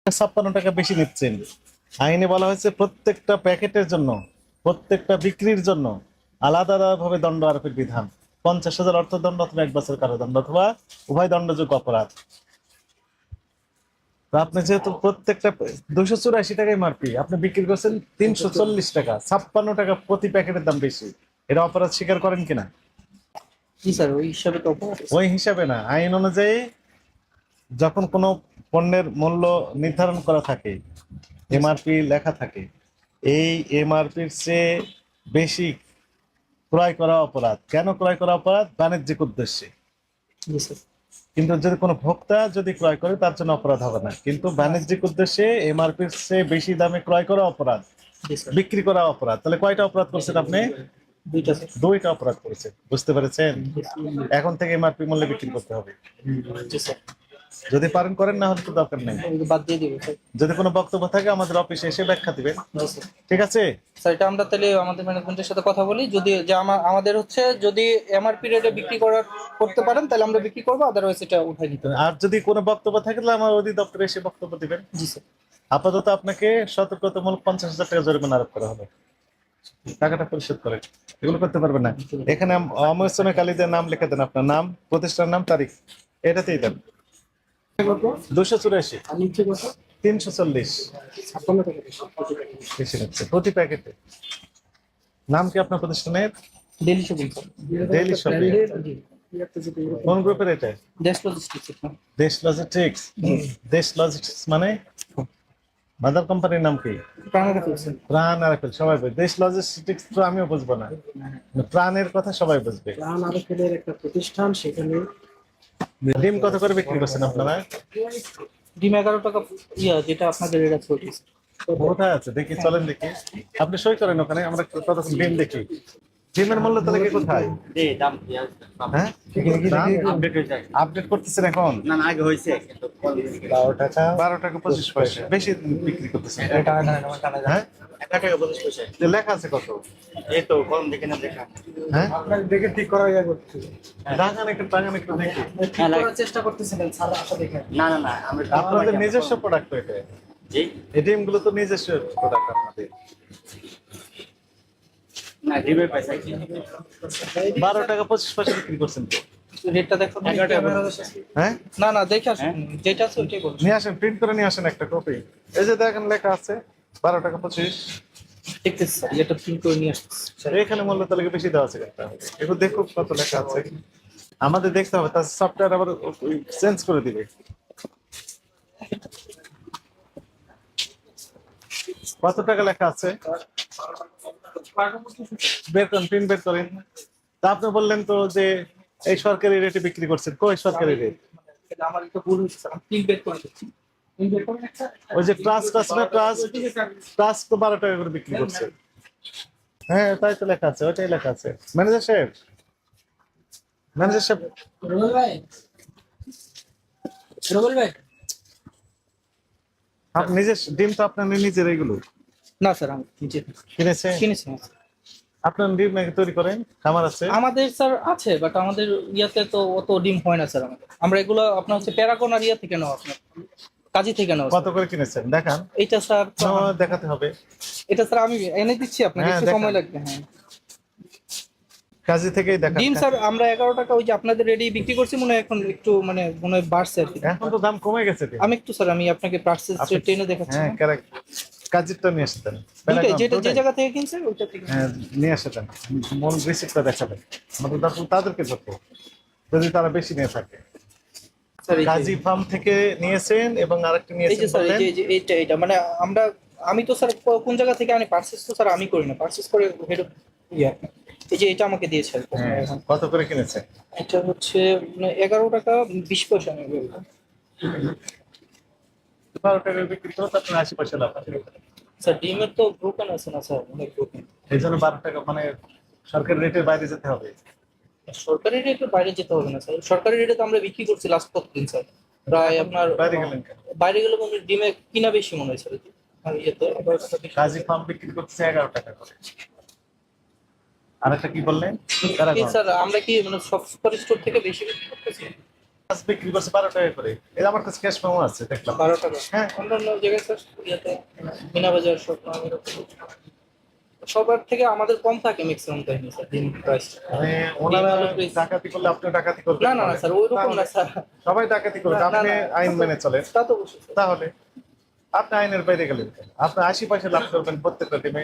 56 টাকা বেশি নিচ্ছেন। আইনে বলা হয়েছে প্রত্যেকটা প্যাকেটের জন্য, প্রত্যেকটা বিক্রির জন্য আলাদা আলাদা ভাবে দণ্ড আরোপের বিধান। 50,000 অর্থদণ্ড অথবা 1 বছর কারাদণ্ড অথবা উভয় দণ্ডযোগ্য অপরাধ। তো আপনি যেহেতু প্রত্যেকটা 284 টাকা এমআরপি, আপনি বিক্রি করছেন 340 টাকা, 56 টাকা প্রতি প্যাকেটের দাম বেশি। এটা অপরাধ স্বীকার করেন কিনা? জি স্যার, ওই হিসাবে তো অপরাধ। ওই হিসাবে না, আইন অনুযায়ী যখন কোনো পণ্যের মূল্য নির্ধারণ করা থাকে, এমআরপি লেখা থাকে, এই এমআরপির চেয়ে বেশি ক্রয় করা অপরাধ। কেন ক্রয় করা অপরাধ? বাণিজ্যিক উদ্দেশ্যে। জি স্যার। কিন্তু যদি কোনো ভোক্তা যদি ক্রয় করে তার জন্য অপরাধ হবে না, কিন্তু বাণিজ্যিক উদ্দেশ্যে এমআরপির চেয়ে বেশি দামে ক্রয় করা অপরাধ, জি স্যার। বিক্রি করা অপরাধ। তাহলে কয়টা অপরাধ করছেন আপনি? দুইটা স্যার। 2টা অপরাধ করেছেন, বুঝতে পেরেছেন? এখন থেকে এমআরপি মূল্যে বিক্রি করতে হবে। জি স্যার। যদি পারেন করেন, না হলে তো দরকার নেই। বাদ দিয়ে দিব স্যার। যদি কোনো বক্তব্য থাকে আমাদের অফিসে এসে ব্যাখ্যা দিবেন। জি স্যার। ঠিক আছে? স্যার, এটা আমরা তাহলে আমাদের ম্যানেজমেন্টের সাথে কথা বলি, যদি যে আমাদের হচ্ছে যদি এমআরপি রেটে বিক্রি করতে পারেন তাহলে আমরা বিক্রি করবো, আদারওয়াইজ এটা উঠাই নিতে হবে। আর যদি কোনো বক্তব্য থাকে তাহলে আমার অধিদপ্তরে এসে বক্তব্য দিবেন। জি স্যার। আপাতত আপনাকে সতর্কতামূলক 50,000 টাকা জরিমানা আরোপ করা হবে। টাকাটা পরিশোধ করেন। এগুলো করতে পারবেন না। এখানে অমরসনে কালীদের নাম লিখে দেন, আপনার নাম, প্রতিষ্ঠান নাম, তারিখ, এটাতেই দেন। 284, আর নিচে কত? 340 56 টাকা বেশি নিচ্ছে প্রতি প্যাকেটে। নাম কি আপনার প্রতিষ্ঠানের? Daily shopping sir. Daily shopping. জি। কোন গ্রুপের এটা? Desh logistics sir. Desh logistics. Desh logistics মানে মাদার কোম্পানির নাম কি? প্রাণের স্যার। প্রাণ আর আপেল সবাই বুঝবে। দেশ লজিস্টিক্স তো আমিও বুঝবো না, প্রাণের কথা সবাই বুঝবে। প্রাণ আরোপের একটা প্রতিষ্ঠান, সেখানে ডিম কত করে বিক্রি করছেন আপনারা? ডিম 11 টাকা, যেটা আপনাদের এটা চলছে। কোথায় আছে দেখি, চলেন দেখি। আপনি সই করেন ওখানে, আমরা ততক্ষণ ডিম দেখি। ডিমের মূল্য তাহলে কি কোথায়? হ্যাঁ, আপডেট করতেছেন এখন? না না, আগে হয়েছে কিন্তু 12 টাকা 25 পয়সা বেশি বিক্রি করতেছেন। হ্যাঁ, 1 টাকা 50 পয়সা। যে লেখা আছে কত? এই তো কলম দেখে না দেখা। হ্যাঁ, আপনার দেখে ঠিক করা করছে। টাঙ্গান একটু দেখি। ঠিক করার চেষ্টা করতেছিলেন স্যার, আশা দেখে। না না না, আমরা আপনাদের নিজস্ব প্রোডাক্ট এটা? জি এই ডিমগুলো তো নিজস্ব প্রোডাক্ট আপনাদের। না, দিবে পয়সা কি? 12 টাকা 25 পয়সা বিক্রি করছেন তো? রেটটা দেখো। 11 টাকা 50 পয়সা। হ্যাঁ, না না, দেখে আসুন, যেটা আছে ওইটাই বলুন। নিয়ে আসেন, প্রিন্ট করে নিয়ে আসেন একটা কপি। এই যে দেখেন লেখা আছে 12 টাকা 25। দেখতেছি স্যার, এটা প্রিন্ট করে নিয়ে আসতেছি। এখানে মূল্য তাহলে বেশি দেওয়া আছে কেন? একটু দেখো কত লেখা আছে। আমাদের দেখতে হবে, তার সফটওয়্যার আবার চেঞ্জ করে দিবে। কত টাকা লেখা আছে বের করেন, প্রিন্ট বের করেন। তা আপনি বললেন তো যে এই সরকারি রেটে বিক্রি করছেন, কই সরকারি রেট? আমার একটু ভুল হয়েছে স্যার, আমি প্রিন্ট বের করে দিচ্ছি। ওই যে ট্রাস্ট আছে না, ট্রাস্ট তো 12 টাকা করে বিক্রি করছে। হ্যাঁ, তাই তো লেখা আছে, ওইটাই লেখা আছে। ম্যানেজার সাহেব, ম্যানেজার সাহেব, রুবেল ভাই, রুবেল ভাই, আপনি নিজের ডিম তো আপনার নিজের এগুলো না স্যার, আমি নিজে কিনেছে? কিনেছি না স্যার। আপনার ডিম নাকি তৈরি করেন? খামার আছে? আমাদের স্যার আছে, বাট আমাদের ইয়াতে তো অত ডিম হয় না স্যার। আমরা এগুলো আপনার হচ্ছে প্যারাগন আর ইয়া থেকে নাও, আপনার কাজী থেকে নাও। কত করে কিনেছেন দেখান। এটা স্যার দেখাতে হবে। এটা স্যার আমি এনে দিচ্ছি আপনাকে, হ্যাঁ, একটু দেখান। সময় লাগবে। হ্যাঁ, কাজী থেকেই দেখান। ডিম স্যার আমরা 11 টাকা ওই যে আপনাদের রেডি বিক্রি করছি, মনে হয় এখন একটু মনে হয় বাড়ছে আর কি। এখন তো দাম কমে গেছে ডিম। আমি একটু স্যার, আমি আপনাকে পার্সেস টেনে দেখাচ্ছি। হ্যাঁ, কারেক্ট। কাজীরটা নিয়ে আসতেন। দুইটাই, যেটা যে জায়গা থেকে কিনছেন ওইটা থেকে। হ্যাঁ, নিয়ে আসতেন। মন রিসিপ্টটা দেখাবেন। আমাদের তাদেরকে ধরবো যদি তারা বেশি নিয়ে থাকে। স্যার এই যে- কাজী ফার্ম থেকে নিয়েছেন এবং আরেকটা এই যে নিয়েছেন স্যার, বললেন। এই যে এইটা মানে আমি তো স্যার কোন জায়গা থেকে আনি, পার্সেস তো স্যার আমি করি না, পার্সেস করে হেড ইয়া। এই যে এটা আমাকে দিয়েছে আর কি। হ্যাঁ, কত করে কিনেছেন? এটা হচ্ছে 11 টাকা 20 পয়সা আমি বলবো। 12 টাকা বিক্রি করো, তারপরে 80 পয়সা লাভ আছে। স্যার ডিমের তো ব্রোকেন আছে না স্যার, অনেক ব্রোকেন। এই জন্য 12 টাকা মানে সরকারি রেটের বাইরে যেতে হবে। সরকারি রেটের বাইরে যেতে হবে না স্যার, সরকারি রেটে তো আমরা বিক্রি করছি লাস্ট কতদিন স্যার, প্রায় আপনার বাইরে গেলেন কেন? বাইরে গেলে মনে হয় ডিমে কিনা বেশি মনে হয় স্যার। আর ইয়েতে 11 টাকা বেশি। কাজী ফার্ম বিক্রি করতেছে 11 টাকা করে। আর একটা কি বললেন? কি স্যার, আমরা কি মানে সব সুপার স্টোর থেকে বেশি বিক্রি করতেছি? মাছ বিক্রি করছে 12 টাকা করে, এই আমার কাছে ক্যাশ মেমো আছে দেখলাম। 12 টাকা। হ্যাঁ। অন্যান্য জায়গায় স্যার ইয়াতে মিনা বাজার সব সবার থেকে আমাদের কম থাকে ম্যাক্সিমাম টাইমে স্যার দিন প্রাইস। মানে ওনারা ভালো price। ডাকাতি করলে আপনি ডাকাতি করবেন? না না না স্যার ওইরকম না স্যার। সবাই ডাকাতি করবে, না, না, আপনি না, আইন মেনে চলেন। তা তো অবশ্যই স্যার। তাহলে আপনি আইনের বাইরে গেলেন কেন? আপনি 80 পয়সা লাভ করবেন প্রত্যেকটা টিমে।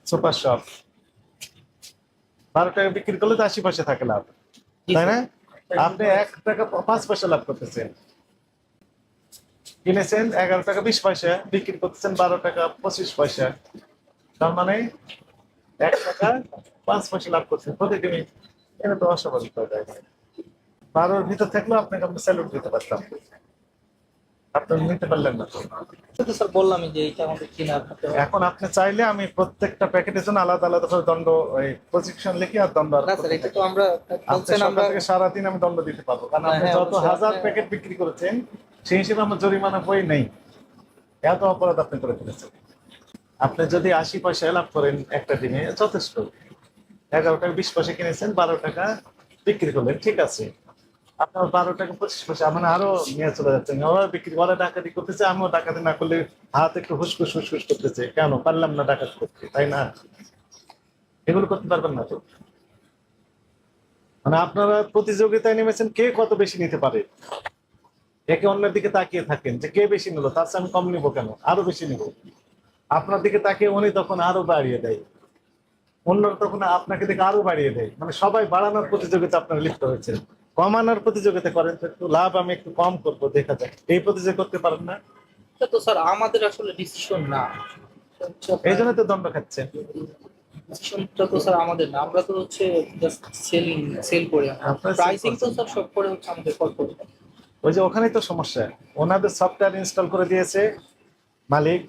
সুপার শপ 12 টাকা বিক্রি করলে তো 80 পয়সা থাকে লাভ, জি, তাই না? স্যার। আপনি 1 টাকা 5 পয়সা লাভ করতেছেন, কিনেছেন 11 টাকা 20 পয়সা, বিক্রি করতেছেন 12 টাকা 25 পয়সা, তার মানে 1 টাকা 5 পয়সা লাভ করছেন প্রতি টিমে। এটা তো অস্বাভাবিক হয়ে যায়। 12-র ভিতর থাকলেও আপনাকে আমি স্যালুট দিতে পারতাম, আপনি নিতে পারলেন না তো। তো স্যার বললামই যে এইটা আমাদের কিনা করতে হবে। এখন আপনি চাইলে আমি প্রত্যেকটা প্যাকেটের জন্য আলাদা আলাদা করে দণ্ড, প্রজেকশন লিখে আর দণ্ড না স্যার এটা তো আমরা আপনি বলছেন সকাল আমরা থেকে সারাদিন আমি দণ্ড দিতে পারবো, কারণ আপনি হ্যাঁ, যত অবশ্যই। হাজার আপনি- প্যাকেট বিক্রি করেছেন সেই হিসেবে আমার জরিমানা বই নেই। এত অপরাধ আপনি করে ফেলেছেন। আপনি যদি 80 পয়সা লাভ করেন একটা দিনে যথেষ্ট। 11 টাকা 20 পয়সা কিনেছেন, 12 টাকা বিক্রি করলেন, ঠিক আছে। আপনার 12 টাকা 25 পয়সা মানে আরো নিয়ে চলে যাচ্ছেন। ওরা বিক্রি, ওরা ডাকাতি করতেছে, আমিও ডাকাতি না করলে হাত একটু হুসখুস হুসখুস করতেছে, কেন পারলাম না ডাকাতি করতে, তাই না? এগুলো করতে পারবেন না তো। মানে আপনারা প্রতিযোগিতায় নেমেছেন কে কত বেশি নিতে পারে, একে অন্যের দিকে তাকিয়ে থাকেন যে কে বেশি নিল, তার চেয়ে আমি কম নিবো কেন, আরো বেশি নিব। আপনার দিকে তাকিয়ে উনি তখন আরো বাড়িয়ে দেয়, অন্যরা তখন আপনাকে দেখে আরো বাড়িয়ে দেয়। মানে সবাই বাড়ানোর প্রতিযোগিতা আপনারা লিপ্ত হয়েছে। কমানোর প্রতিযোগিতা করেন তো একটু লাভ আমি একটু কম করবো, দেখা যায়। এই প্রতিযোগিতা করতে পারেন না, এটা তো স্যার আমাদের আসলে ডিসিশন না। এই জন্য তো দণ্ড খাচ্ছেন। ডিসিশনটা তো স্যার আমাদের না, আমরা তো হচ্ছে জাস্ট সেল করি। আপনারা sell প্রাইসিং তো করছেন। স্যার সব করে হচ্ছে আমাদের কর্পোরেট। ওই যে ওখানেই তো সমস্যা, ওনাদের সফটওয়্যার ইনস্টল করে দিয়েছে মালিক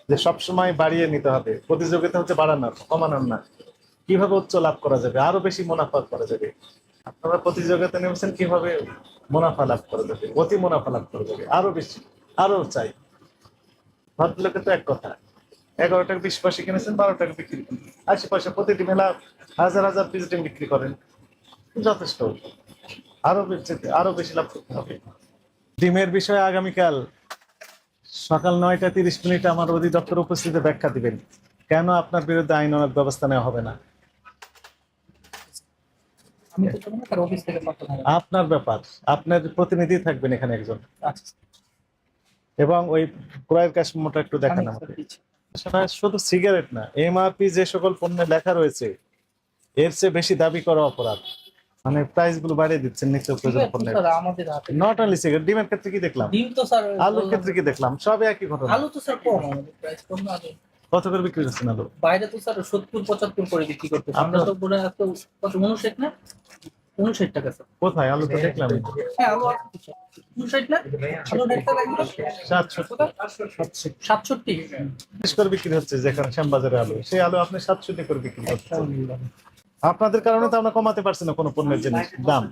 যে সবসময় বাড়িয়ে নিতে হবে। প্রতিযোগিতা হচ্ছে বাড়ানোর, কমানোর না। কিভাবে উচ্চ লাভ করা যাবে, আরো বেশি মুনাফা করা যাবে। আপনারা প্রতিযোগিতা নেমেছেন কিভাবে মুনাফা লাভ করা যাবে, অতি মুনাফা লাভ করা যাবে, আরো বেশি, আরো চাই। ভদ্রলোকে তো এক কথা, 11 টাকা 20 পয়সা কিনেছেন, 12 টাকা বিক্রি করেন, 80 পয়সা প্রতিটি মেলা হাজার হাজার পিস ডিম বিক্রি করেন, যথেষ্ট। আরো বেশি লাভ করতে হবে। ডিমের বিষয়ে আগামীকাল সকাল 9টা 30 আমার অধিদপ্তর উপস্থিতি ব্যাখ্যা দিবেন কেন আপনার বিরুদ্ধে আইনানুগ ব্যবস্থা নেওয়া হবে না। আমি তো জানি না স্যার অফিস থেকে কত টাকা। আপনার ব্যাপার, আপনার প্রতিনিধি থাকবেন এখানে একজন, আচ্ছা এবং ওই ক্রয়ের ক্যাশ মোটা একটু দেখান আমি আমাকে। দিচ্ছি। আসলে শুধু সিগারেট না, এমআরপি যে সকল পণ্যে লেখা রয়েছে এর চেয়ে বেশি দাবি করা অপরাধ। মানে প্রাইস গুলো বাড়িয়ে দিচ্ছেন নিত্য ঠিক প্রয়োজন আছে পণ্যের। স্যার আমাদের হাতে। নট অনলি সিগারেট, ডিমের ক্ষেত্রে কি দেখলাম, ডিম তো স্যার আলুর ক্ষেত্রে কি দেখলাম, সব একই ঘটনা। আলু তো স্যার কম, আমাদের প্রাইস কম না আলু। কত করে বিক্রি করছেন আলু? বাইরে তো স্যার 70-75 করে বিক্রি করতেছে, আমরা আপনার- তো পুরো এত কত 59 না 59 টাকা স্যার। কোথায় আলু তো দেখলাম হ্যাঁ আলু আছে তো স্যার। 59 না আলু রেটটা দেখুন 67। বিশ করে বিক্রি হচ্ছে যেখানে শ্যামবাজারে আলু, সেই আলু আপনি 67 করে বিক্রি করছেন। আপনাদের কারণে তো আমরা কমাতে পারছি না কোনো পণ্যের জিনিস দাম।